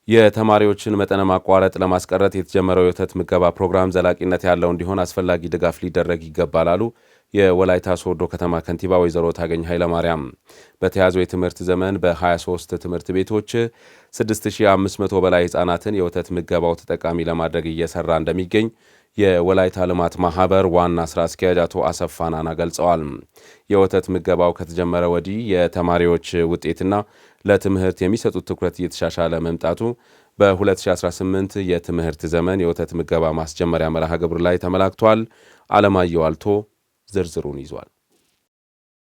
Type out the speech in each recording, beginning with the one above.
የተማሪዎችን መጠነ ማቋረጥ ለማስቀረት የተጀመረው የወተት ምገባ ፕሮግራም ዘላቂነት ያለው እንዲሆን አስፈላጊ ድጋፍ ሊደረግ ይገባል አሉ የወላይታ ሶዶ ከተማ ከንቲባ ወይዘሮ ታገኝ ኃይለማርያም። በተያዘው የትምህርት ዘመን በ23 ትምህርት ቤቶች 6500 በላይ ህጻናትን የወተት ምገባው ተጠቃሚ ለማድረግ እየሰራ እንደሚገኝ የወላይታ ልማት ማህበር ዋና ስራ አስኪያጅ አቶ አሰፋ ናና ገልጸዋል። የወተት ምገባው ከተጀመረ ወዲህ የተማሪዎች ውጤትና ለትምህርት የሚሰጡት ትኩረት እየተሻሻለ መምጣቱ በ2018 የትምህርት ዘመን የወተት ምገባ ማስጀመሪያ መርሃ ግብር ላይ ተመላክቷል። አለማየሁ አልቶ ዝርዝሩን ይዟል።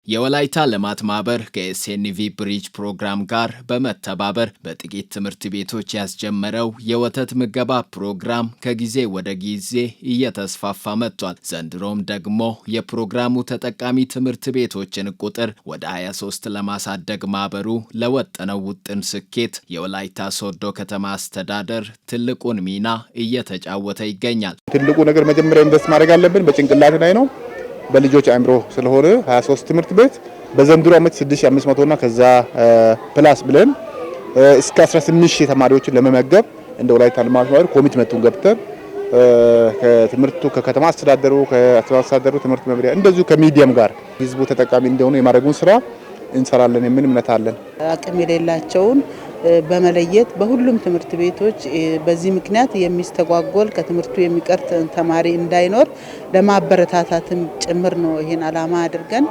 የወላይታ ልማት ማህበር ከኤስኤንቪ ብሪጅ ፕሮግራም ጋር በመተባበር በጥቂት ትምህርት ቤቶች ያስጀመረው የወተት ምገባ ፕሮግራም ከጊዜ ወደ ጊዜ እየተስፋፋ መጥቷል። ዘንድሮም ደግሞ የፕሮግራሙ ተጠቃሚ ትምህርት ቤቶችን ቁጥር ወደ 23 ለማሳደግ ማህበሩ ለወጠነው ውጥን ስኬት የወላይታ ሶዶ ከተማ አስተዳደር ትልቁን ሚና እየተጫወተ ይገኛል። ትልቁ ነገር መጀመሪያ ኢንቨስት ማድረግ አለብን በጭንቅላት ላይ ነው። በልጆች አእምሮ ስለሆነ 23 ትምህርት ቤት በዘንድሮ ዓመት 6500 እና ከዛ ፕላስ ብለን እስከ 18000 ተማሪዎችን ለመመገብ እንደ ወላይታ ልማት ማህበር ኮሚትመንቱን ገብተን ከትምህርቱ ከከተማ አስተዳደሩ ከአስተዳደሩ ትምህርት መምሪያ እንደዚሁ ከሚዲያም ጋር ህዝቡ ተጠቃሚ እንደሆነ የማድረጉን ስራ እንሰራለን የሚል እምነት አለን። አቅም የሌላቸውን በመለየት በሁሉም ትምህርት ቤቶች በዚህ ምክንያት የሚስተጓጎል ከትምህርቱ የሚቀር ተማሪ እንዳይኖር ለማበረታታትም ጭምር ነው ይሄን ዓላማ አድርገን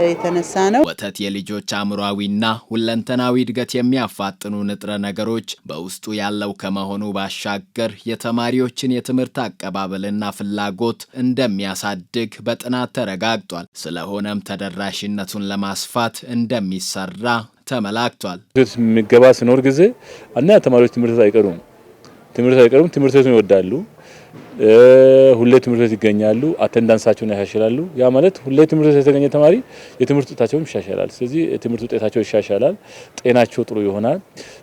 የተነሳ ነው። ወተት የልጆች አእምሯዊና ሁለንተናዊ እድገት የሚያፋጥኑ ንጥረ ነገሮች በውስጡ ያለው ከመሆኑ ባሻገር የተማሪዎችን የትምህርት አቀባበልና ፍላጎት እንደሚያሳድግ በጥናት ተረጋግጧል። ስለሆነም ተደራሽነቱን ለማስፋት እንደሚሰራ ተመላክቷል። ምገባ ሲኖር ጊዜ እና ተማሪዎች ትምህርት አይቀሩም፣ ትምህርት ቤቱን ይወዳሉ፣ ሁሌ ትምህርት ቤት ይገኛሉ፣ አቴንዳንሳቸውን ያሻሽላሉ። ያ ማለት ሁሌ ትምህርት ቤት የተገኘ ተማሪ የትምህርት ውጤታቸውን ይሻሻላል። ስለዚህ የትምህርት ውጤታቸው ይሻሻላል፣ ጤናቸው ጥሩ ይሆናል፣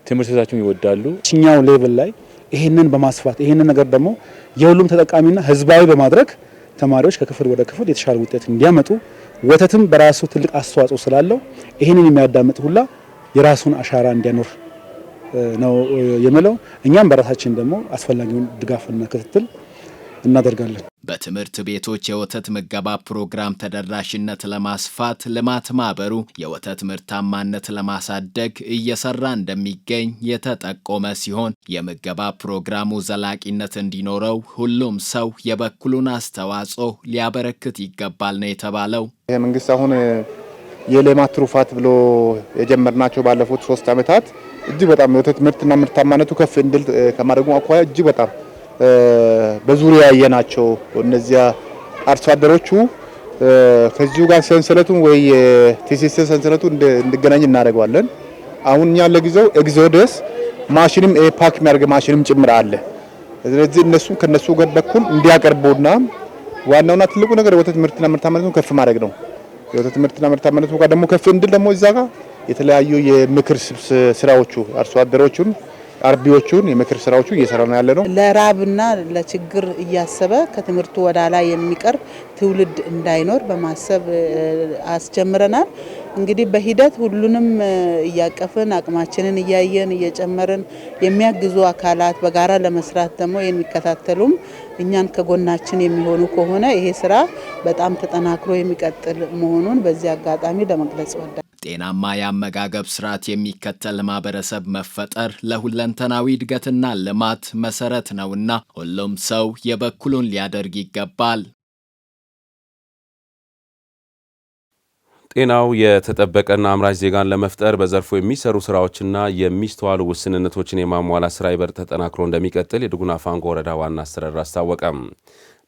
ትምህርት ቤታቸውን ይወዳሉ። እኛው ሌቭል ላይ ይሄንን በማስፋት ይሄንን ነገር ደግሞ የሁሉም ተጠቃሚና ህዝባዊ በማድረግ ተማሪዎች ከክፍል ወደ ክፍል የተሻለ ውጤት እንዲያመጡ ወተትም በራሱ ትልቅ አስተዋጽኦ ስላለው ይሄንን የሚያዳምጥ ሁላ የራሱን አሻራ እንዲያኖር ነው የምለው። እኛም በራሳችን ደግሞ አስፈላጊውን ድጋፍና ክትትል እናደርጋለን። በትምህርት ቤቶች የወተት ምገባ ፕሮግራም ተደራሽነት ለማስፋት ልማት ማህበሩ የወተት ምርታማነት ለማሳደግ እየሰራ እንደሚገኝ የተጠቆመ ሲሆን የምገባ ፕሮግራሙ ዘላቂነት እንዲኖረው ሁሉም ሰው የበኩሉን አስተዋጽኦ ሊያበረክት ይገባል ነው የተባለው። መንግስት አሁን የሌማት ትሩፋት ብሎ የጀመርናቸው ባለፉት 3 ዓመታት እጅግ በጣም የወተት ምርትና ምርታማነቱ ከፍ እንድል ከማድረጉ አኳያ እጅግ በጣም በዙሪያ ያየናቸው እነዚያ አርሶ አደሮቹ ከዚሁ ጋር ሰንሰለቱን ወይ የትስስር ሰንሰለቱን እንዲገናኝ እናደርጋለን። አሁን እኛ ለጊዜው ኤግዞደስ ማሽንም ፓክ የሚያደርግ ማሽንም ጭምር አለ። ስለዚህ እነሱን ከነሱ ጋር በኩል እንዲያቀርቡና ዋናውና ትልቁ ነገር የወተት ምርትና ምርታማነቱን ከፍ ማድረግ ነው። የወተት ምርትና ምርታማነቱ ጋር ደግሞ ከፍ እንድል ደግሞ እዛ ጋር የተለያዩ የምክር ስራዎቹ አርሶ አደሮቹን አርቢዎቹን የምክር ስራዎቹ እየሰራ ነው ያለ ነው። ለራብና ለችግር እያሰበ ከትምህርቱ ወደ ላይ የሚቀር ትውልድ እንዳይኖር በማሰብ አስጀምረናል። እንግዲህ በሂደት ሁሉንም እያቀፍን አቅማችንን እያየን እየጨመርን የሚያግዙ አካላት በጋራ ለመስራት ደግሞ የሚከታተሉም እኛን ከጎናችን የሚሆኑ ከሆነ ይሄ ስራ በጣም ተጠናክሮ የሚቀጥል መሆኑን በዚህ አጋጣሚ ለመግለጽ ወዳለሁ። ጤናማ የአመጋገብ ስርዓት የሚከተል ማህበረሰብ መፈጠር ለሁለንተናዊ እድገትና ልማት መሰረት ነውና ሁሉም ሰው የበኩሉን ሊያደርግ ይገባል። ጤናው የተጠበቀና አምራች ዜጋን ለመፍጠር በዘርፉ የሚሰሩ ስራዎችና የሚስተዋሉ ውስንነቶችን የማሟላት ስራ ይበልጥ ተጠናክሮ እንደሚቀጥል የድጉና ፋንጎ ወረዳ ዋና አስተዳደር አስታወቀም።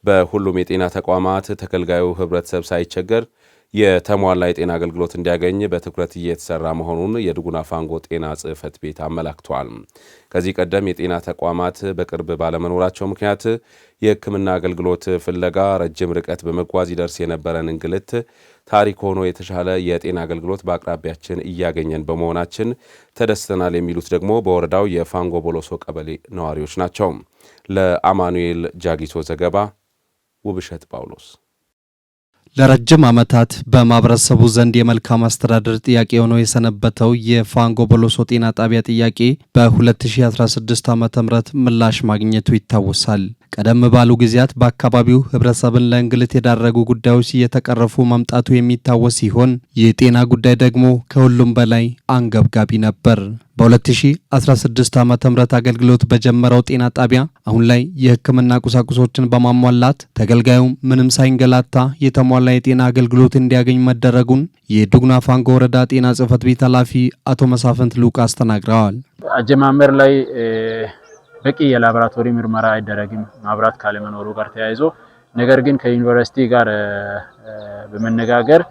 በሁሉም የጤና ተቋማት ተገልጋዩ ህብረተሰብ ሳይቸገር የተሟላ የጤና አገልግሎት እንዲያገኝ በትኩረት እየተሰራ መሆኑን የድጉና ፋንጎ ጤና ጽሕፈት ቤት አመላክቷል። ከዚህ ቀደም የጤና ተቋማት በቅርብ ባለመኖራቸው ምክንያት የሕክምና አገልግሎት ፍለጋ ረጅም ርቀት በመጓዝ ይደርስ የነበረን እንግልት ታሪክ ሆኖ የተሻለ የጤና አገልግሎት በአቅራቢያችን እያገኘን በመሆናችን ተደስተናል የሚሉት ደግሞ በወረዳው የፋንጎ ቦሎሶ ቀበሌ ነዋሪዎች ናቸው። ለአማኑኤል ጃጊሶ ዘገባ ውብሸት ጳውሎስ። ለረጅም ዓመታት በማህበረሰቡ ዘንድ የመልካም አስተዳደር ጥያቄ ሆኖ የሰነበተው የፋንጎ ቦሎሶ ጤና ጣቢያ ጥያቄ በ2016 ዓ.ም ምላሽ ማግኘቱ ይታወሳል። ቀደም ባሉ ጊዜያት በአካባቢው ህብረተሰብን ለእንግልት የዳረጉ ጉዳዮች እየተቀረፉ መምጣቱ የሚታወስ ሲሆን የጤና ጉዳይ ደግሞ ከሁሉም በላይ አንገብጋቢ ነበር። በ2016 ዓ.ም አገልግሎት በጀመረው ጤና ጣቢያ አሁን ላይ የህክምና ቁሳቁሶችን በማሟላት ተገልጋዩ ምንም ሳይንገላታ የተሟላ የጤና አገልግሎት እንዲያገኝ መደረጉን የዱጉና ፋንጎ ወረዳ ጤና ጽሕፈት ቤት ኃላፊ አቶ መሳፍንት ሉቃስ ተናግረዋል። አጀማመር ላይ በቂ የላቦራቶሪ ምርመራ አይደረግም ማብራት ካለመኖሩ ጋር ተያይዞ፣ ነገር ግን ከዩኒቨርሲቲ ጋር በመነጋገር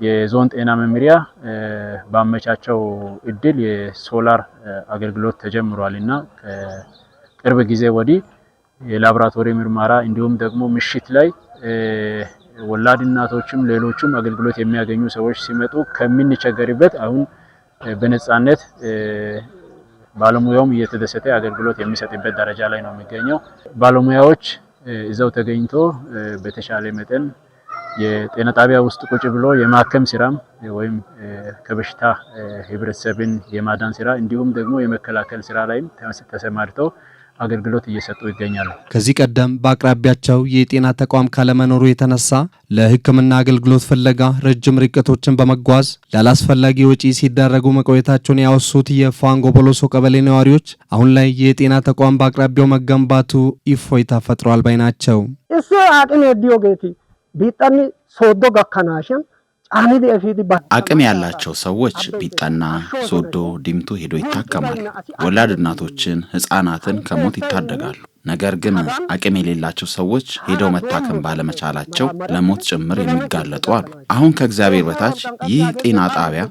የዞን ጤና መምሪያ ባመቻቸው እድል የሶላር አገልግሎት ተጀምሯልና ከቅርብ ጊዜ ወዲህ የላቦራቶሪ ምርመራ እንዲሁም ደግሞ ምሽት ላይ ወላድ እናቶችም ሌሎችም አገልግሎት የሚያገኙ ሰዎች ሲመጡ ከምንቸገርበት አሁን በነጻነት ባለሙያውም እየተደሰተ አገልግሎት የሚሰጥበት ደረጃ ላይ ነው የሚገኘው። ባለሙያዎች እዛው ተገኝቶ በተሻለ መጠን የጤና ጣቢያ ውስጥ ቁጭ ብሎ የማከም ስራም ወይም ከበሽታ ህብረተሰብን የማዳን ስራ እንዲሁም ደግሞ የመከላከል ስራ ላይም ተሰማርተው አገልግሎት እየሰጡ ይገኛሉ። ከዚህ ቀደም በአቅራቢያቸው የጤና ተቋም ካለመኖሩ የተነሳ ለሕክምና አገልግሎት ፍለጋ ረጅም ርቀቶችን በመጓዝ ላላስፈላጊ ወጪ ሲዳረጉ መቆየታቸውን ያወሱት የፋንጎ ቦሎሶ ቀበሌ ነዋሪዎች አሁን ላይ የጤና ተቋም በአቅራቢያው መገንባቱ እፎይታ ፈጥሯል ባይ ናቸው። እሱ አቅም ዲዮጌቲ ቢጠኒ ሶዶ ጋካናሽን አቅም ያላቸው ሰዎች ቢጠና ሶዶ ዲምቱ ሄዶ ይታከማሉ። ወላድ እናቶችን፣ ህፃናትን ከሞት ይታደጋሉ። ነገር ግን አቅም የሌላቸው ሰዎች ሄደው መታከም ባለመቻላቸው ለሞት ጭምር የሚጋለጡ አሉ። አሁን ከእግዚአብሔር በታች ይህ ጤና ጣቢያ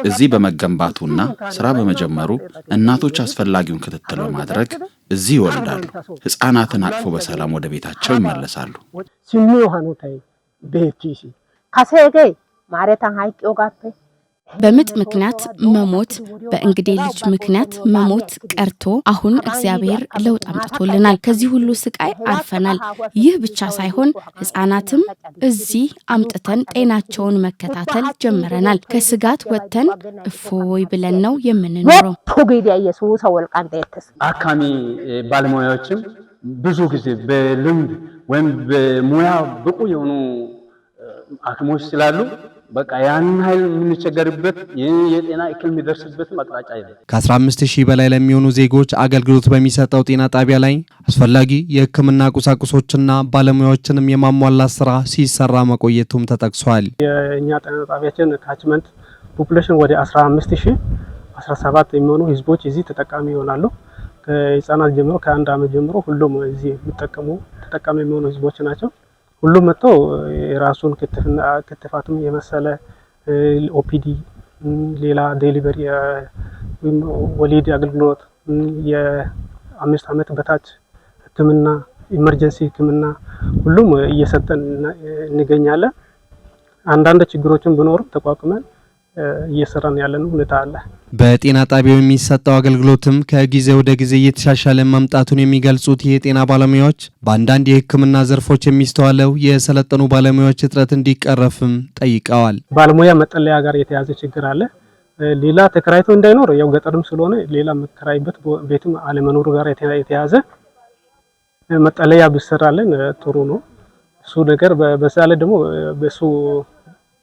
እዚህ በመገንባቱና ስራ በመጀመሩ እናቶች አስፈላጊውን ክትትል በማድረግ እዚህ ይወልዳሉ። ህፃናትን አቅፎ በሰላም ወደ ቤታቸው ይመለሳሉ። በምጥ ምክንያት መሞት፣ በእንግዴ ልጅ ምክንያት መሞት ቀርቶ አሁን እግዚአብሔር ለውጥ አምጥቶልናል። ከዚህ ሁሉ ስቃይ አርፈናል። ይህ ብቻ ሳይሆን ህፃናትም እዚህ አምጥተን ጤናቸውን መከታተል ጀምረናል። ከስጋት ወጥተን እፎይ ብለን ነው የምንኖረው። አካሚ ባለሙያዎችም ብዙ ጊዜ በልምድ ወይም በሙያ ብቁ የሆኑ አክሞች ስላሉ በቃ ያን ኃይል የምንቸገርበት የጤና እክል የሚደርስበት አቅጣጫ አይደለም። ከ15000 በላይ ለሚሆኑ ዜጎች አገልግሎት በሚሰጠው ጤና ጣቢያ ላይ አስፈላጊ የህክምና ቁሳቁሶችና ባለሙያዎችንም የማሟላት ስራ ሲሰራ መቆየቱም ተጠቅሷል። የኛ ጤና ጣቢያችን ካችመንት ፖፑሌሽን ወደ 15017 የሚሆኑ ህዝቦች እዚህ ተጠቃሚ ይሆናሉ። ከህፃናት ጀምሮ ከ1 ዓመት ጀምሮ ሁሉም እዚህ ተጠቃሚ የሚሆኑ ህዝቦች ናቸው። ሁሉም መጥቶ የራሱን ክትፋትም የመሰለ ኦፒዲ፣ ሌላ ዴሊቨሪ፣ ወሊድ አገልግሎት፣ የ5 ዓመት በታች ህክምና፣ ኢመርጀንሲ ህክምና ሁሉም እየሰጠን እንገኛለን። አንዳንድ ችግሮችን ቢኖርም ተቋቁመን እየሰራን ያለን ሁኔታ አለ። በጤና ጣቢያው የሚሰጠው አገልግሎትም ከጊዜ ወደ ጊዜ እየተሻሻለ መምጣቱን የሚገልጹት የጤና ባለሙያዎች በአንዳንድ የህክምና ዘርፎች የሚስተዋለው የሰለጠኑ ባለሙያዎች እጥረት እንዲቀረፍም ጠይቀዋል። ባለሙያ መጠለያ ጋር የተያዘ ችግር አለ። ሌላ ተከራይቶ እንዳይኖር ያው ገጠርም ስለሆነ ሌላ መከራይበት ቤትም አለመኖሩ ጋር የተያዘ መጠለያ ብሰራለን ጥሩ ነው። እሱ ነገር በዛ ላይ ደግሞ በሱ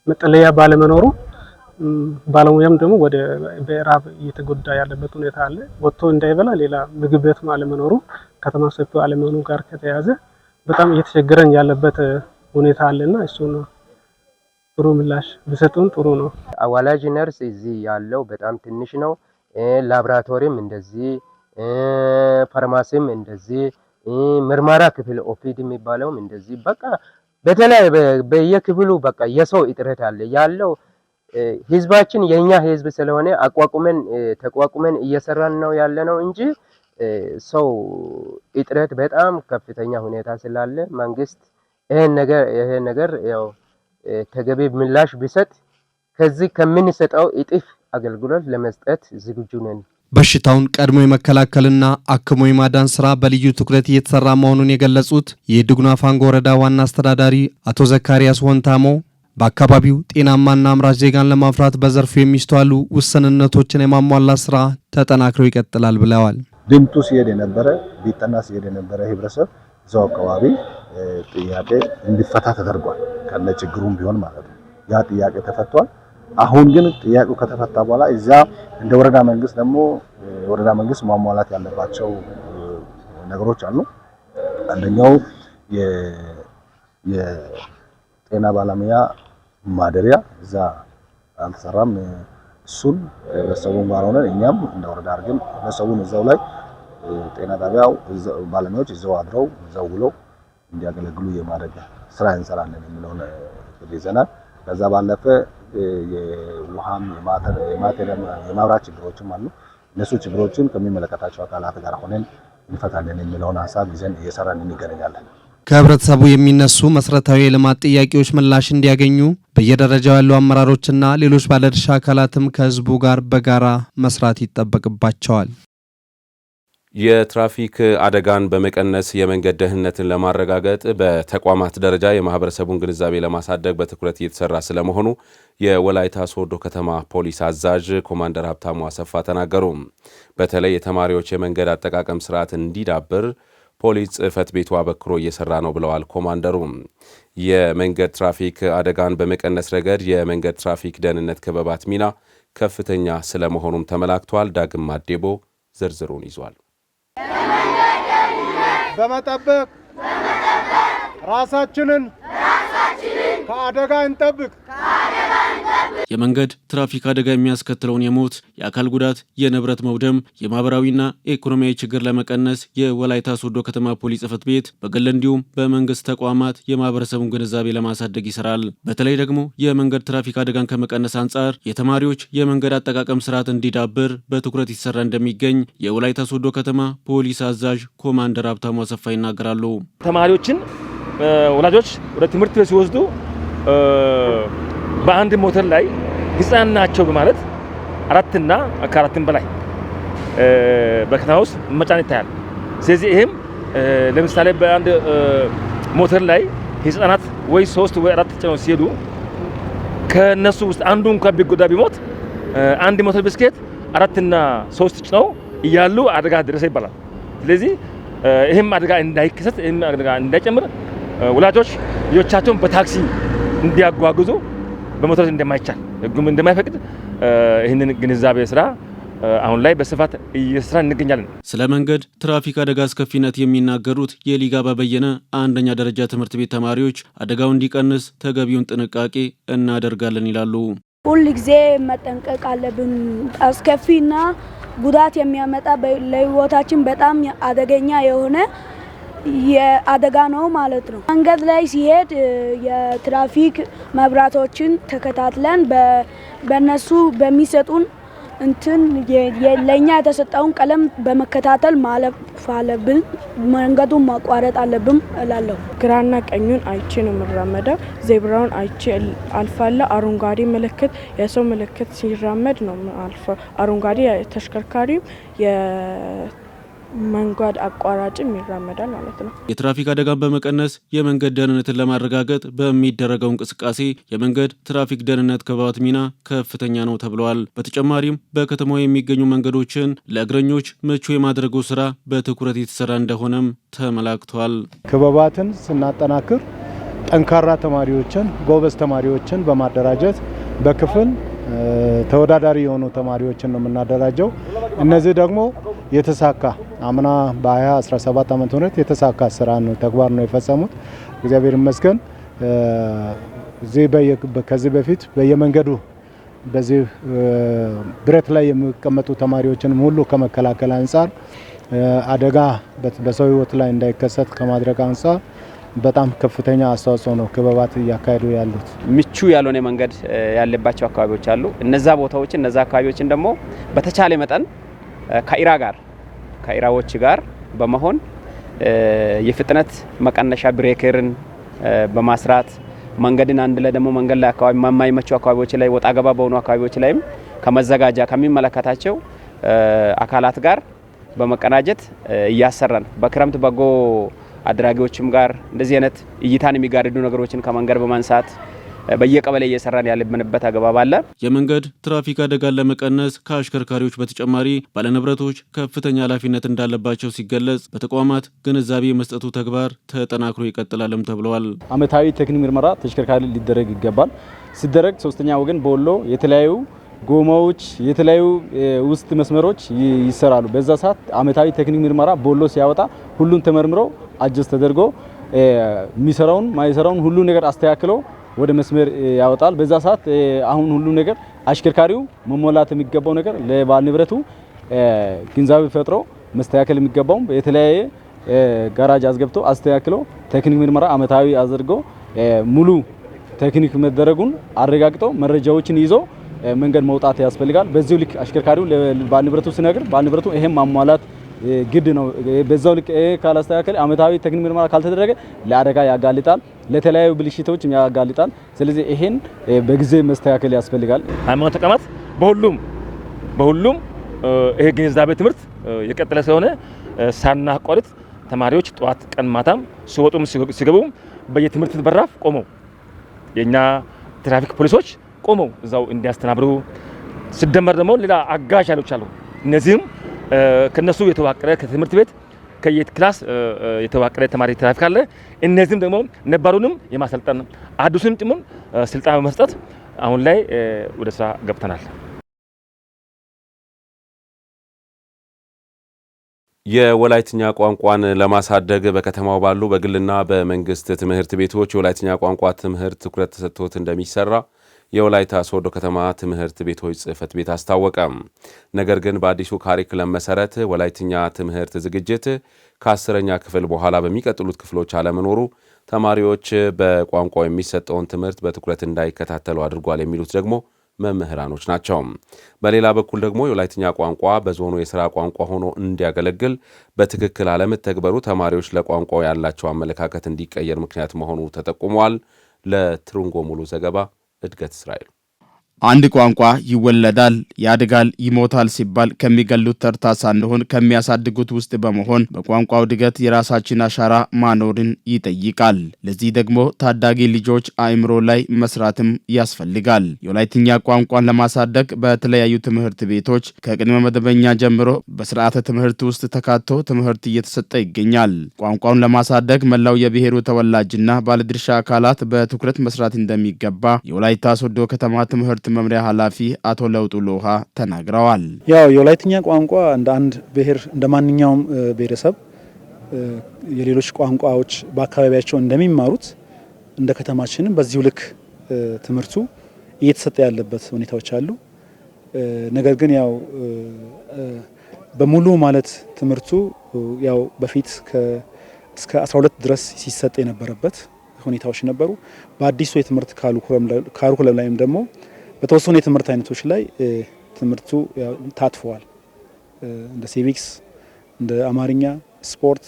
መጠለያ ባለመኖሩ ባለሙያም ደግሞ ወደ በራብ እየተጎዳ ያለበት ሁኔታ አለ። ወጥቶ እንዳይበላ ሌላ ምግብ ቤት አለመኖሩ ከተማ ሰፊ አለመኖሩ ጋር ከተያዘ በጣም እየተቸገረን ያለበት ሁኔታ አለና እሱ ነው ጥሩ ምላሽ ቢሰጡን ጥሩ ነው። አዋላጅ ነርስ እዚህ ያለው በጣም ትንሽ ነው። ላቦራቶሪም እንደዚህ፣ ፋርማሲም እንደዚህ፣ ምርመራ ክፍል ኦፒዲ የሚባለውም እንደዚህ በቃ በተለይ በየክፍሉ በቃ የሰው እጥረት አለ ያለው። ህዝባችን የኛ ህዝብ ስለሆነ ተቋቁመን እየሰራን ነው ያለነው እንጂ ሰው እጥረት በጣም ከፍተኛ ሁኔታ ስላለ መንግስት ይሄን ነገር ያው ተገቢ ምላሽ ቢሰጥ ከዚህ ከምንሰጠው እጥፍ አገልግሎት ለመስጠት ዝግጁ ነን። በሽታውን ቀድሞ የመከላከልና አክሞ የማዳን ስራ በልዩ ትኩረት እየተሰራ መሆኑን የገለጹት የዱጉና ፋንጎ ወረዳ ዋና አስተዳዳሪ አቶ ዘካሪያስ ወንታሞ በአካባቢው ጤናማና አምራች ዜጋን ለማፍራት በዘርፉ የሚስተዋሉ ውስንነቶችን የማሟላት ስራ ተጠናክሮ ይቀጥላል ብለዋል። ድምጡ ሲሄድ የነበረ ቢጠና ሲሄድ የነበረ ህብረተሰብ እዛው አካባቢ ጥያቄ እንዲፈታ ተደርጓል። ከነ ችግሩም ቢሆን ማለት ነው። ያ ጥያቄ ተፈቷል። አሁን ግን ጥያቄው ከተፈታ በኋላ እዛ እንደ ወረዳ መንግስት ደግሞ ወረዳ መንግስት ማሟላት ያለባቸው ነገሮች አሉ። አንደኛው የጤና ባለሙያ ማደሪያ እዛ አልተሰራም። እሱን ህብረተሰቡን ጋር ሆነን እኛም እንደ ወረዳ አድርገን ህብረተሰቡን እዛው ላይ ጤና ጣቢያው ባለሙያዎች እዛው አድረው እዛው ውለው እንዲያገለግሉ የማድረግ ስራ እንሰራለን የሚለውን ይዘናል። ከዛ ባለፈ የውሃም የማብራት ችግሮችም አሉ። እነሱ ችግሮችን ከሚመለከታቸው አካላት ጋር ሆነን እንፈታለን የሚለውን ሀሳብ ይዘን እየሰራን እንገናኛለን። ከህብረተሰቡ የሚነሱ መሰረታዊ የልማት ጥያቄዎች ምላሽ እንዲያገኙ በየደረጃው ያሉ አመራሮችና ሌሎች ባለድርሻ አካላትም ከህዝቡ ጋር በጋራ መስራት ይጠበቅባቸዋል። የትራፊክ አደጋን በመቀነስ የመንገድ ደህንነትን ለማረጋገጥ በተቋማት ደረጃ የማህበረሰቡን ግንዛቤ ለማሳደግ በትኩረት እየተሰራ ስለመሆኑ የወላይታ ሶዶ ከተማ ፖሊስ አዛዥ ኮማንደር ሀብታሙ አሰፋ ተናገሩ። በተለይ የተማሪዎች የመንገድ አጠቃቀም ስርዓት እንዲዳብር ፖሊስ ጽሕፈት ቤቱ አበክሮ እየሰራ ነው ብለዋል ኮማንደሩ። የመንገድ ትራፊክ አደጋን በመቀነስ ረገድ የመንገድ ትራፊክ ደህንነት ክበባት ሚና ከፍተኛ ስለመሆኑም ተመላክቷል። ዳግም አዴቦ ዝርዝሩን ይዟል። በመጠበቅ ራሳችንን ከአደጋ እንጠብቅ። የመንገድ ትራፊክ አደጋ የሚያስከትለውን የሞት፣ የአካል ጉዳት፣ የንብረት መውደም፣ የማህበራዊና ኢኮኖሚያዊ ችግር ለመቀነስ የወላይታ ሶዶ ከተማ ፖሊስ ጽሕፈት ቤት በግል እንዲሁም በመንግስት ተቋማት የማህበረሰቡን ግንዛቤ ለማሳደግ ይሰራል። በተለይ ደግሞ የመንገድ ትራፊክ አደጋን ከመቀነስ አንጻር የተማሪዎች የመንገድ አጠቃቀም ስርዓት እንዲዳብር በትኩረት ይሰራ እንደሚገኝ የወላይታ ሶዶ ከተማ ፖሊስ አዛዥ ኮማንደር ሀብታሙ አሰፋ ይናገራሉ። ተማሪዎችን ወላጆች ወደ ትምህርት ቤት ሲወስዱ በአንድ ሞተር ላይ ህፃን ናቸው በማለት አራትና ከአራትም በላይ በከተማ ውስጥ መጫን ይታያል። ስለዚህ ይሄም ለምሳሌ በአንድ ሞተር ላይ ህፃናት ወይ 3 ወይ 4 ጭነው ሲሄዱ ከነሱ ውስጥ አንዱ እንኳን ቢጎዳ ቢሞት አንድ ሞተር ብስክሌት 4 እና 3 ጭነው እያሉ አደጋ ደረሰ ይባላል። ስለዚህ ይሄም አደጋ እንዳይከሰት ይሄም አደጋ እንዳይጨምር ወላጆች ልጆቻቸውን በታክሲ እንዲያጓጉዙ በሞተር እንደማይቻል ህጉም እንደማይፈቅድ ይህንን ግንዛቤ ስራ አሁን ላይ በስፋት እየሰራ እንገኛለን። ስለ መንገድ ትራፊክ አደጋ አስከፊነት የሚናገሩት የሊጋባ በየነ አንደኛ ደረጃ ትምህርት ቤት ተማሪዎች አደጋው እንዲቀንስ ተገቢውን ጥንቃቄ እናደርጋለን ይላሉ። ሁል ጊዜ መጠንቀቅ አለብን። አስከፊና ጉዳት የሚያመጣ ለህይወታችን በጣም አደገኛ የሆነ የአደጋ ነው ማለት ነው። መንገድ ላይ ሲሄድ የትራፊክ መብራቶችን ተከታትለን በነሱ በሚሰጡን እንትን ለኛ የተሰጠውን ቀለም በመከታተል ማለፍ አለብን። መንገዱን ማቋረጥ አለብን እላለሁ። ግራና ቀኙን አይቼ ነው የምራመደው። ዜብራውን አይቼ አልፋለሁ። አረንጓዴ ምልክት የሰው ምልክት ሲራመድ ነው አልፈው። አረንጓዴ ተሽከርካሪው መንገድ አቋራጭም ይራመዳል ማለት ነው። የትራፊክ አደጋን በመቀነስ የመንገድ ደህንነትን ለማረጋገጥ በሚደረገው እንቅስቃሴ የመንገድ ትራፊክ ደህንነት ክበባት ሚና ከፍተኛ ነው ተብሏል። በተጨማሪም በከተማው የሚገኙ መንገዶችን ለእግረኞች ምቹ የማድረጉ ስራ በትኩረት የተሰራ እንደሆነም ተመላክቷል። ክበባትን ስናጠናክር ጠንካራ ተማሪዎችን፣ ጎበዝ ተማሪዎችን በማደራጀት በክፍል ተወዳዳሪ የሆኑ ተማሪዎችን ነው የምናደራጀው። እነዚህ ደግሞ የተሳካ አምና በ2017 ዓመተ ምህረት የተሳካ ስራ ነው ተግባር ነው የፈጸሙት። እግዚአብሔር ይመስገን። ከዚህ በፊት በየመንገዱ በዚህ ብረት ላይ የሚቀመጡ ተማሪዎችን ሁሉ ከመከላከል አንጻር አደጋ በሰው ህይወት ላይ እንዳይከሰት ከማድረግ አንጻር በጣም ከፍተኛ አስተዋጽኦ ነው ክበባት እያካሄዱ ያሉት። ምቹ ያልሆነ መንገድ ያለባቸው አካባቢዎች አሉ። እነዛ ቦታዎችን እነዛ አካባቢዎችን ደግሞ በተቻለ መጠን ከኢራዎች ጋር በመሆን የፍጥነት መቀነሻ ብሬከርን በማስራት መንገድን አንድ ላይ ደግሞ መንገድ ላይ አካባቢ የማይመቹ አካባቢዎች ላይ ወጣ ገባ በሆኑ አካባቢዎች ላይም ከመዘጋጃ ከሚመለከታቸው አካላት ጋር በመቀናጀት እያሰራን በክረምት በጎ አድራጊዎችም ጋር እንደዚህ አይነት እይታን የሚጋርዱ ነገሮችን ከመንገድ በማንሳት በየቀበሌ እየሰራን ያለብንበት አግባብ አለ። የመንገድ ትራፊክ አደጋን ለመቀነስ ከአሽከርካሪዎች በተጨማሪ ባለንብረቶች ከፍተኛ ኃላፊነት እንዳለባቸው ሲገለጽ በተቋማት ግንዛቤ መስጠቱ ተግባር ተጠናክሮ ይቀጥላልም ተብለዋል። አመታዊ ቴክኒክ ምርመራ ተሽከርካሪ ሊደረግ ይገባል። ሲደረግ ሶስተኛ ወገን በወሎ የተለያዩ ጎማዎች የተለያዩ ውስጥ መስመሮች ይሰራሉ። በዛ ሰዓት አመታዊ ቴክኒክ ምርመራ በወሎ ሲያወጣ ሁሉን ተመርምሮ አጀስት ተደርጎ የሚሰራውን ማይሰራውን ሁሉ ነገር አስተካክሎ ወደ መስመር ያወጣል። በዛ ሰዓት አሁን ሁሉ ነገር አሽከርካሪው መሞላት የሚገባው ነገር ለባለ ንብረቱ ግንዛቤ ፈጥሮ መስተካከል የሚገባው የተለያየ ጋራጅ አስገብቶ አስተካክሎ ቴክኒክ ምርመራ አመታዊ አድርጎ ሙሉ ቴክኒክ መደረጉን አረጋግጦ መረጃዎችን ይዞ መንገድ መውጣት ያስፈልጋል። በዚሁ ልክ አሽከርካሪው ለባለ ንብረቱ ሲነግር ባለ ንብረቱ ይሄን ማሟላት ግድ ነው። በዛው ልክ ካላስተካከለ አመታዊ ቴክኒክ ምርመራ ካልተደረገ ለአደጋ ያጋልጣል፣ ለተለያዩ ብልሽቶች ያጋልጣል። ስለዚህ ይሄን በጊዜ መስተካከል ያስፈልጋል። ሃይማኖት ተቋማት በሁሉም ይሄ ግንዛቤ ትምህርት የቀጠለ ስለሆነ ሳናቋርጥ ተማሪዎች ጠዋት ቀን ማታም ሲወጡም ሲገቡም በየትምህርት በራፍ ቆመው የኛ ትራፊክ ፖሊሶች ቆመው እዛው እንዲያስተናብሩ ሲደመር ደግሞ ሌላ አጋዥ ኃይሎች አሉ። እነዚህም ከነሱ የተዋቀረ ከትምህርት ቤት ከየት ክላስ የተዋቀረ ተማሪ ትራፊክ አለ። እነዚህም ደግሞ ነባሩንም የማሰልጠን አዲሱንም ጭምር ስልጠና በመስጠት አሁን ላይ ወደ ስራ ገብተናል። የወላይትኛ ቋንቋን ለማሳደግ በከተማው ባሉ በግልና በመንግስት ትምህርት ቤቶች የወላይትኛ ቋንቋ ትምህርት ትኩረት ተሰጥቶት እንደሚሰራ የወላይታ ሶዶ ከተማ ትምህርት ቤቶች ጽሕፈት ቤት አስታወቀ። ነገር ግን በአዲሱ ካሪክለም መሰረት ወላይትኛ ትምህርት ዝግጅት ከ10ኛ ክፍል በኋላ በሚቀጥሉት ክፍሎች አለመኖሩ ተማሪዎች በቋንቋው የሚሰጠውን ትምህርት በትኩረት እንዳይከታተሉ አድርጓል የሚሉት ደግሞ መምህራኖች ናቸው። በሌላ በኩል ደግሞ የወላይትኛ ቋንቋ በዞኑ የሥራ ቋንቋ ሆኖ እንዲያገለግል በትክክል አለመተግበሩ ተማሪዎች ለቋንቋው ያላቸው አመለካከት እንዲቀየር ምክንያት መሆኑ ተጠቁሟል። ለትሩንጎ ሙሉ ዘገባ እድገት እስራኤል። አንድ ቋንቋ ይወለዳል፣ ያድጋል፣ ይሞታል ሲባል ከሚገሉት ተርታ ሳንሆን ከሚያሳድጉት ውስጥ በመሆን በቋንቋው እድገት የራሳችን አሻራ ማኖርን ይጠይቃል። ለዚህ ደግሞ ታዳጊ ልጆች አእምሮ ላይ መስራትም ያስፈልጋል። የወላይትኛ ቋንቋን ለማሳደግ በተለያዩ ትምህርት ቤቶች ከቅድመ መደበኛ ጀምሮ በስርዓተ ትምህርት ውስጥ ተካቶ ትምህርት እየተሰጠ ይገኛል። ቋንቋውን ለማሳደግ መላው የብሔሩ ተወላጅና ባለድርሻ አካላት በትኩረት መስራት እንደሚገባ የወላይታ ሶዶ ከተማ ትምህርት መምሪያ ኃላፊ አቶ ለውጡ ሎሃ ተናግረዋል። ያው የወላይትኛ ቋንቋ እንደ አንድ ብሔር እንደ ማንኛውም ብሔረሰብ የሌሎች ቋንቋዎች በአካባቢያቸው እንደሚማሩት እንደ ከተማችንም በዚሁ ልክ ትምህርቱ እየተሰጠ ያለበት ሁኔታዎች አሉ። ነገር ግን ያው በሙሉ ማለት ትምህርቱ ያው በፊት እስከ 12 ድረስ ሲሰጥ የነበረበት ሁኔታዎች ነበሩ። በአዲሱ የትምህርት ካሪኩለም ላይም ደግሞ በተወሰኑ የትምህርት አይነቶች ላይ ትምህርቱ ታጥፈዋል። እንደ ሲቪክስ፣ እንደ አማርኛ፣ ስፖርት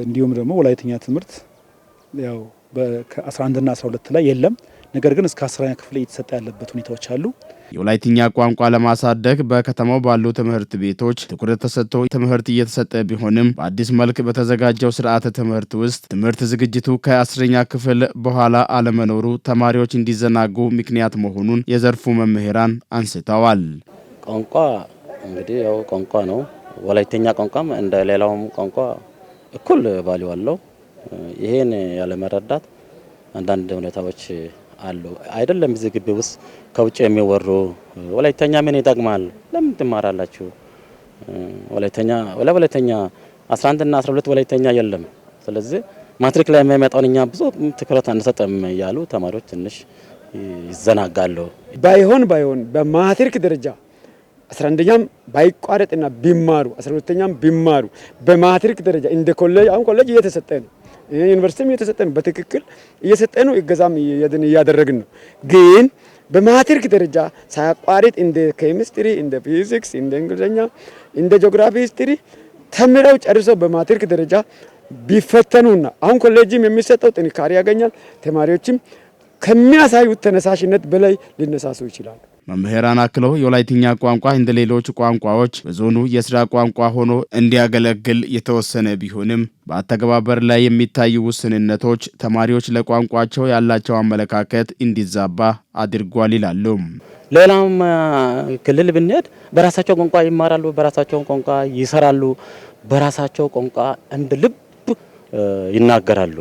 እንዲሁም ደግሞ ወላይትኛ ትምህርት ያው ከ11 እና 12 ላይ የለም። ነገር ግን እስከ 10ኛ ክፍል እየተሰጠ ያለበት ሁኔታዎች አሉ። የወላይትኛ ቋንቋ ለማሳደግ በከተማው ባሉ ትምህርት ቤቶች ትኩረት ተሰጥቶ ትምህርት እየተሰጠ ቢሆንም በአዲስ መልክ በተዘጋጀው ስርዓተ ትምህርት ውስጥ ትምህርት ዝግጅቱ ከ10ኛ ክፍል በኋላ አለመኖሩ ተማሪዎች እንዲዘናጉ ምክንያት መሆኑን የዘርፉ መምህራን አንስተዋል። ቋንቋ እንግዲህ ያው ቋንቋ ነው። ወላይትኛ ቋንቋም እንደ ሌላውም ቋንቋ እኩል ቫልዩ አለው። ይሄን ያለመረዳት አንዳንድ ሁኔታዎች አሉ። አይደለም እዚህ ግቢ ውስጥ ከውጭ የሚወሩ ወላይተኛ ምን ይጠቅማል? ለምን ትማራላችሁ? ወላይተኛ 11 እና 12 ወላይተኛ የለም። ስለዚህ ማትሪክ ላይ የሚመጣውን እኛ ብዙ ትኩረት አንሰጥም እያሉ ተማሪዎች ትንሽ ይዘናጋሉ። ባይሆን በማትሪክ ደረጃ 11ኛም ባይቋረጥና ቢማሩ 12ኛም ቢማሩ በማትሪክ ደረጃ እንደ ኮሌጅ አሁን ኮሌጅ እየተሰጠ ነው፣ ዩኒቨርሲቲም እየተሰጠ ነው፣ በትክክል እየሰጠ ነው፣ እገዛም እያደረግን ነው። ግን በማትሪክ ደረጃ ሳያቋርጥ እንደ ኬሚስትሪ፣ እንደ ፊዚክስ፣ እንደ እንግሊዝኛ፣ እንደ ጂኦግራፊ ሂስትሪ ተምረው ጨርሰው በማትሪክ ደረጃ ቢፈተኑና አሁን ኮሌጅም የሚሰጠው ጥንካሬ ያገኛል። ተማሪዎችም ከሚያሳዩት ተነሳሽነት በላይ ሊነሳሱ ይችላሉ። መምህራን አክለው የወላይትኛ ቋንቋ እንደ ሌሎች ቋንቋዎች በዞኑ የስራ ቋንቋ ሆኖ እንዲያገለግል የተወሰነ ቢሆንም በአተገባበር ላይ የሚታዩ ውስንነቶች ተማሪዎች ለቋንቋቸው ያላቸው አመለካከት እንዲዛባ አድርጓል ይላሉ። ሌላም ክልል ብንሄድ በራሳቸው ቋንቋ ይማራሉ፣ በራሳቸው ቋንቋ ይሰራሉ፣ በራሳቸው ቋንቋ እንደ ልብ ይናገራሉ።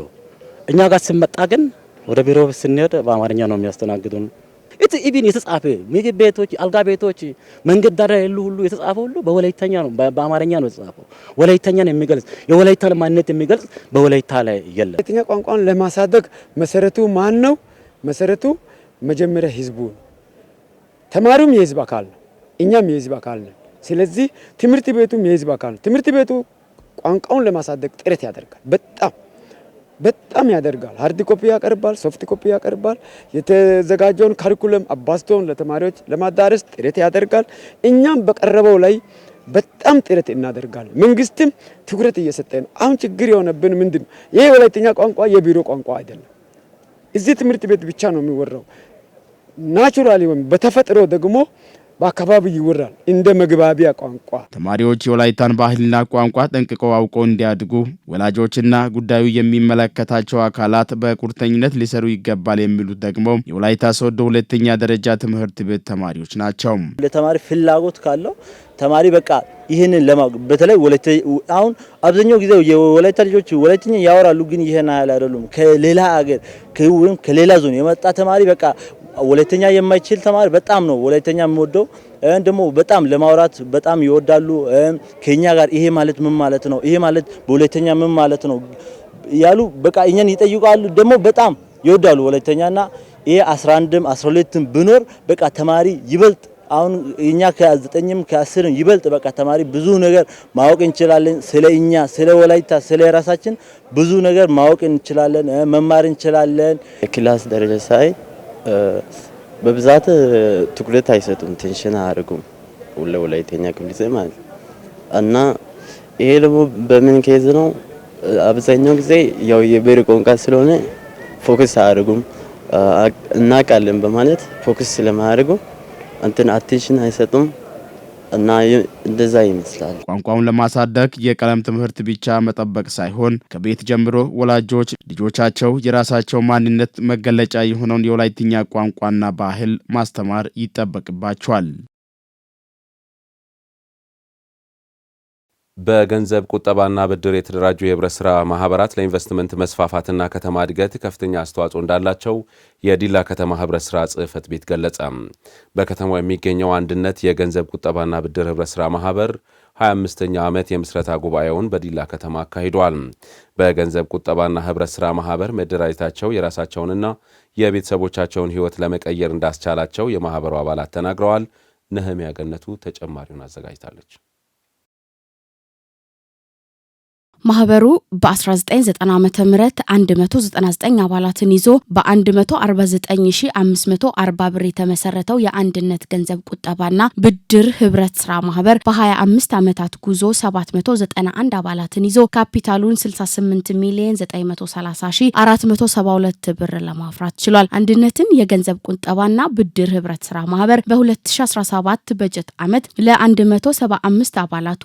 እኛ ጋር ሲመጣ ግን ወደ ቢሮ ስንሄድ በአማርኛ ነው የሚያስተናግዱን። ኢቭን የተጻፈ ምግብ ቤቶች፣ አልጋ ቤቶች፣ መንገድ ዳር ያሉ ሁሉ የተጻፈ ሁሉ በወላይተኛ ነው፣ በአማርኛ ነው የተጻፈው። ወላይተኛን የሚገልጽ የወላይታ ማንነት የሚገልጽ በወላይታ ላይ የለም። ወላይተኛ ቋንቋን ለማሳደግ መሰረቱ ማን ነው? መሰረቱ መጀመሪያ ህዝቡ ነው። ተማሪውም የህዝብ አካል ነው፣ እኛም የህዝብ አካል ነን። ስለዚህ ትምህርት ቤቱም የህዝብ አካል ነው። ትምህርት ቤቱ ቋንቋውን ለማሳደግ ጥረት ያደርጋል፣ በጣም ያደርጋል። ሃርድ ኮፒ ያቀርባል፣ ሶፍት ኮፒ ያቀርባል። የተዘጋጀውን ካሪኩለም አባስቶን ለተማሪዎች ለማዳረስ ጥረት ያደርጋል። እኛም በቀረበው ላይ በጣም ጥረት እናደርጋለን። መንግስትም ትኩረት እየሰጠ ነው። አሁን ችግር የሆነብን ምንድነው? ይሄ ወላይተኛ ቋንቋ የቢሮ ቋንቋ አይደለም። እዚህ ትምህርት ቤት ብቻ ነው የሚወራው። ናቹራሊ ወይም በተፈጥሮ ደግሞ በአካባቢው ይወራል እንደ መግባቢያ ቋንቋ። ተማሪዎች የወላይታን ባህልና ቋንቋ ጠንቅቀው አውቀው እንዲያድጉ ወላጆችና ጉዳዩ የሚመለከታቸው አካላት በቁርጠኝነት ሊሰሩ ይገባል የሚሉት ደግሞ የወላይታ ሶዶ ሁለተኛ ደረጃ ትምህርት ቤት ተማሪዎች ናቸው። ለተማሪ ፍላጎት ካለው ተማሪ በቃ ይሄንን በተለይ አሁን አብዛኛው ጊዜ የወላይታ ልጆች ወላይተኛ ያወራሉ፣ ግን ይሄን አይደሉም። ከሌላ ሀገር ከሌላ ዞን የመጣ ተማሪ በቃ ወላይተኛ የማይችል ተማሪ በጣም ነው ወላይተኛ የሚወደው። ደግሞ በጣም ለማውራት በጣም ይወዳሉ። ከኛ ጋር ይሄ ማለት ምን ማለት ነው፣ ይሄ ማለት በወላይተኛ ምን ማለት ነው ያሉ በቃ እኛን ይጠይቃሉ። ደግሞ በጣም ይወዳሉ ወላይተኛና ይሄ 11ም 12ም ብኖር በቃ ተማሪ ይበልጥ አሁን እኛ ከ9ም ከ10ም ይበልጥ በቃ ተማሪ ብዙ ነገር ማወቅ እንችላለን። ስለኛ ስለ ወላይታ ስለ ራሳችን ብዙ ነገር ማወቅ እንችላለን፣ መማር እንችላለን። ክላስ ደረጃ ሳይ በብዛት ትኩረት አይሰጡም፣ ቴንሽን አያደርጉም ወላይተኛ ክፍል ማለት እና ይሄ ደግሞ በምን ኬዝ ነው? አብዛኛው ጊዜ ያው የብሔር ቋንቋ ስለሆነ ፎከስ አያደርጉም እናውቃለን በማለት ፎከስ ስለማያደርጉ አቴንሽን አይሰጡም እና እንደዛ ይመስላል። ቋንቋውን ለማሳደግ የቀለም ትምህርት ብቻ መጠበቅ ሳይሆን ከቤት ጀምሮ ወላጆች ልጆቻቸው የራሳቸው ማንነት መገለጫ የሆነውን የወላይትኛ ቋንቋና ባህል ማስተማር ይጠበቅባቸዋል። በገንዘብ ቁጠባና ብድር የተደራጁ የህብረት ስራ ማህበራት ለኢንቨስትመንት መስፋፋትና ከተማ እድገት ከፍተኛ አስተዋጽኦ እንዳላቸው የዲላ ከተማ ህብረት ስራ ጽህፈት ቤት ገለጸ። በከተማው የሚገኘው አንድነት የገንዘብ ቁጠባና ብድር ህብረት ስራ ማህበር 25ኛ ዓመት የምስረታ ጉባኤውን በዲላ ከተማ አካሂዷል። በገንዘብ ቁጠባና ህብረት ስራ ማህበር መደራጀታቸው የራሳቸውንና የቤተሰቦቻቸውን ህይወት ለመቀየር እንዳስቻላቸው የማህበሩ አባላት ተናግረዋል። ነህሚያ ገነቱ ተጨማሪውን አዘጋጅታለች። ማህበሩ በ1990 ዓመተ ምህረት 199 አባላትን ይዞ በ149540 ብር የተመሰረተው የአንድነት ገንዘብ ቁጠባና ብድር ህብረት ስራ ማህበር በ25 ዓመታት ጉዞ 791 አባላትን ይዞ ካፒታሉን 68,930,472 ብር ለማፍራት ችሏል። አንድነትን የገንዘብ ቁጠባና ብድር ህብረት ስራ ማህበር በ2017 በጀት ዓመት ለ175 አባላቱ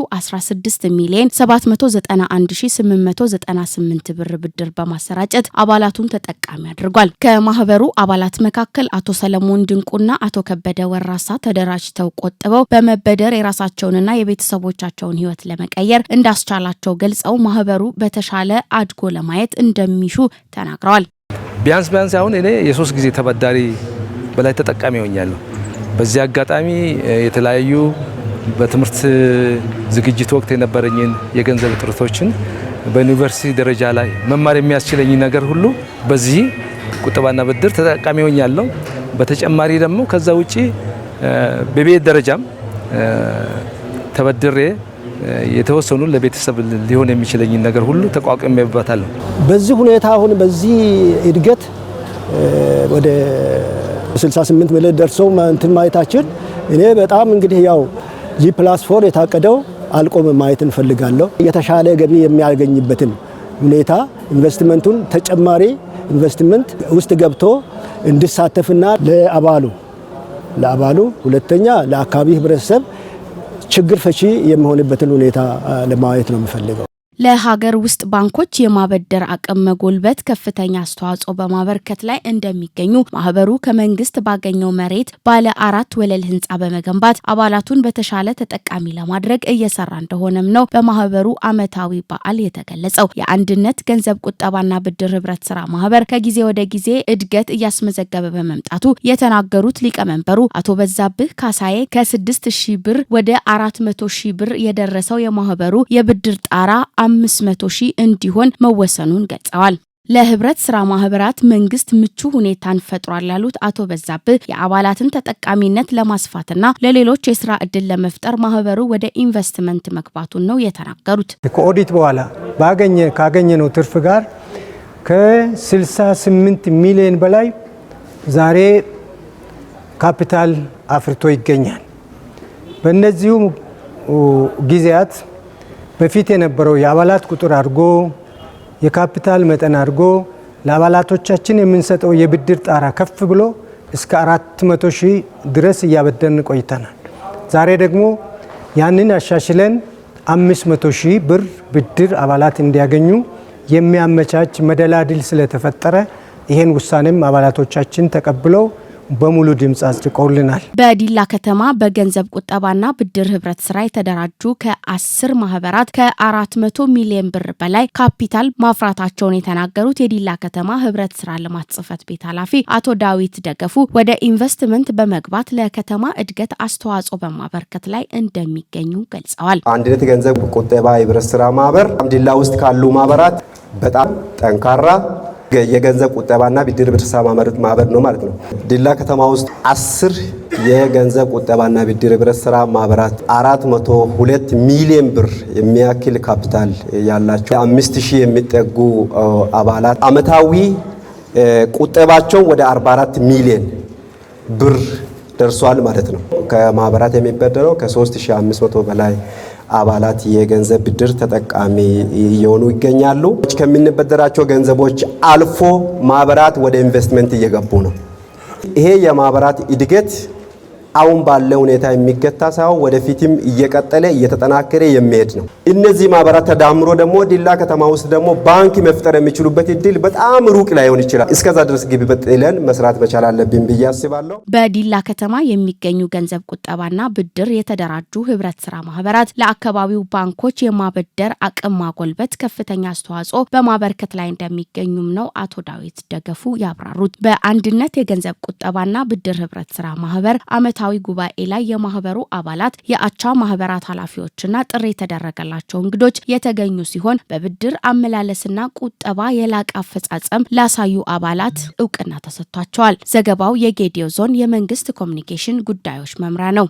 16,791,898 ብር ብድር በማሰራጨት አባላቱን ተጠቃሚ አድርጓል። ከማህበሩ አባላት መካከል አቶ ሰለሞን ድንቁና አቶ ከበደ ወራሳ ተደራጅተው ቆጥበው በመበደር የራሳቸውንና የቤተሰቦቻቸውን ህይወት ለመቀየር እንዳስቻላቸው ገልጸው ማህበሩ በተሻለ አድጎ ለማየት እንደሚሹ ተናግረዋል። ቢያንስ አሁን እኔ የ3 ጊዜ ተበዳሪ በላይ ተጠቃሚ ሆኛለሁ። በዚህ አጋጣሚ የተለያዩ በትምህርት ዝግጅት ወቅት የነበረኝን የገንዘብ እጥረቶችን በዩኒቨርሲቲ ደረጃ ላይ መማር የሚያስችለኝ ነገር ሁሉ በዚህ ቁጠባና ብድር ተጠቃሚ ሆኛለሁ። በተጨማሪ ደግሞ ከዛ ውጪ በቤት ደረጃም ተበድሬ የተወሰኑ ለቤተሰብ ሊሆን የሚችለኝ ነገር ሁሉ ተቋቁሜበታለሁ። በዚህ ሁኔታ አሁን በዚህ እድገት ወደ 68 ሚሊዮን ደርሶ ማየታችን እኔ በጣም እንግዲህ ያው G+4 የታቀደው አልቆም ማየት እንፈልጋለሁ። የተሻለ ገቢ የሚያገኝበትን ሁኔታ ኢንቨስትመንቱን ተጨማሪ ኢንቨስትመንት ውስጥ ገብቶ እንዲሳተፍና ለአባሉ ለአባሉ፣ ሁለተኛ ለአካባቢ ህብረተሰብ ችግር ፈቺ የሚሆንበትን ሁኔታ ለማየት ነው የሚፈልገው። ለሀገር ውስጥ ባንኮች የማበደር አቅም መጎልበት ከፍተኛ አስተዋጽኦ በማበርከት ላይ እንደሚገኙ ማህበሩ ከመንግስት ባገኘው መሬት ባለ 4 ወለል ህንጻ በመገንባት አባላቱን በተሻለ ተጠቃሚ ለማድረግ እየሰራ እንደሆነም ነው በማህበሩ አመታዊ በዓል የተገለጸው። የአንድነት ገንዘብ ቁጠባና ብድር ህብረት ስራ ማህበር ከጊዜ ወደ ጊዜ እድገት እያስመዘገበ በመምጣቱ የተናገሩት ሊቀመንበሩ አቶ በዛብህ ካሳዬ ከ6000 ብር ወደ 400,000 ብር የደረሰው የማህበሩ የብድር ጣራ 500,000 እንዲሆን መወሰኑን ገልጸዋል። ለህብረት ስራ ማህበራት መንግስት ምቹ ሁኔታን ፈጥሯል ያሉት አቶ በዛብህ የአባላትን ተጠቃሚነት ለማስፋትና ለሌሎች የስራ እድል ለመፍጠር ማህበሩ ወደ ኢንቨስትመንት መግባቱን ነው የተናገሩት። ከኦዲት በኋላ ካገኘነው ትርፍ ጋር ከ68 ሚሊዮን በላይ ዛሬ ካፒታል አፍርቶ ይገኛል። በእነዚሁ ጊዜያት በፊት የነበረው የአባላት ቁጥር አድርጎ የካፒታል መጠን አድርጎ ለአባላቶቻችን የምንሰጠው የብድር ጣራ ከፍ ብሎ እስከ 400,000 ድረስ እያበደርን ቆይተናል። ዛሬ ደግሞ ያንን አሻሽለን 500,000 ብር ብድር አባላት እንዲያገኙ የሚያመቻች መደላድል ስለተፈጠረ ይሄን ውሳኔም አባላቶቻችን ተቀብለው በሙሉ ድምጽ አጽድቀውልናል። በዲላ ከተማ በገንዘብ ቁጠባና ብድር ህብረት ስራ የተደራጁ ከ10 ማህበራት ከ400 ሚሊዮን ብር በላይ ካፒታል ማፍራታቸውን የተናገሩት የዲላ ከተማ ህብረት ስራ ልማት ጽህፈት ቤት ኃላፊ አቶ ዳዊት ደገፉ ወደ ኢንቨስትመንት በመግባት ለከተማ እድገት አስተዋጽኦ በማበርከት ላይ እንደሚገኙ ገልጸዋል። አንድነት ገንዘብ ቁጠባ ህብረት ስራ ማህበር ዲላ ውስጥ ካሉ ማህበራት በጣም ጠንካራ የገንዘብ ቁጠባና ብድር ህብረት ስራ ማህበር ነው ማለት ነው። ዲላ ከተማ ውስጥ 10 የገንዘብ ቁጠባና ብድር ህብረት ስራ ማህበራት 402 ሚሊዮን ብር የሚያክል ካፒታል ያላቸው 5000 የሚጠጉ አባላት አመታዊ ቁጠባቸው ወደ 44 ሚሊዮን ብር ደርሷል ማለት ነው። ከማህበራት የሚበደረው ከ3500 በላይ አባላት የገንዘብ ብድር ተጠቃሚ እየሆኑ ይገኛሉ። ከምንበደራቸው ገንዘቦች አልፎ ማህበራት ወደ ኢንቨስትመንት እየገቡ ነው። ይሄ የማህበራት እድገት አሁን ባለው ሁኔታ የሚገታ ሳይሆን ወደፊትም እየቀጠለ እየተጠናከረ የሚሄድ ነው። እነዚህ ማህበራት ተዳምሮ ደግሞ ዲላ ከተማ ውስጥ ደግሞ ባንክ መፍጠር የሚችሉበት እድል በጣም ሩቅ ላይሆን ይችላል። እስከዛ ድረስ ግብ በጥለን መስራት መቻል አለብን ብዬ አስባለሁ። በዲላ ከተማ የሚገኙ ገንዘብ ቁጠባና ብድር የተደራጁ ህብረት ስራ ማህበራት ለአካባቢው ባንኮች የማበደር አቅም ማጎልበት ከፍተኛ አስተዋጽኦ በማበርከት ላይ እንደሚገኙም ነው አቶ ዳዊት ደገፉ ያብራሩት። በአንድነት የገንዘብ ቁጠባና ብድር ህብረት ስራ ማህበር አመታዊ ጉባኤ ላይ የማህበሩ አባላት የአቻ ማህበራት ኃላፊዎችና ጥሪ የተደረገላቸው እንግዶች የተገኙ ሲሆን በብድር አመላለስና ቁጠባ የላቀ አፈጻጸም ላሳዩ አባላት እውቅና ተሰጥቷቸዋል። ዘገባው የጌዲዮ ዞን የመንግስት ኮሚኒኬሽን ጉዳዮች መምሪያ ነው።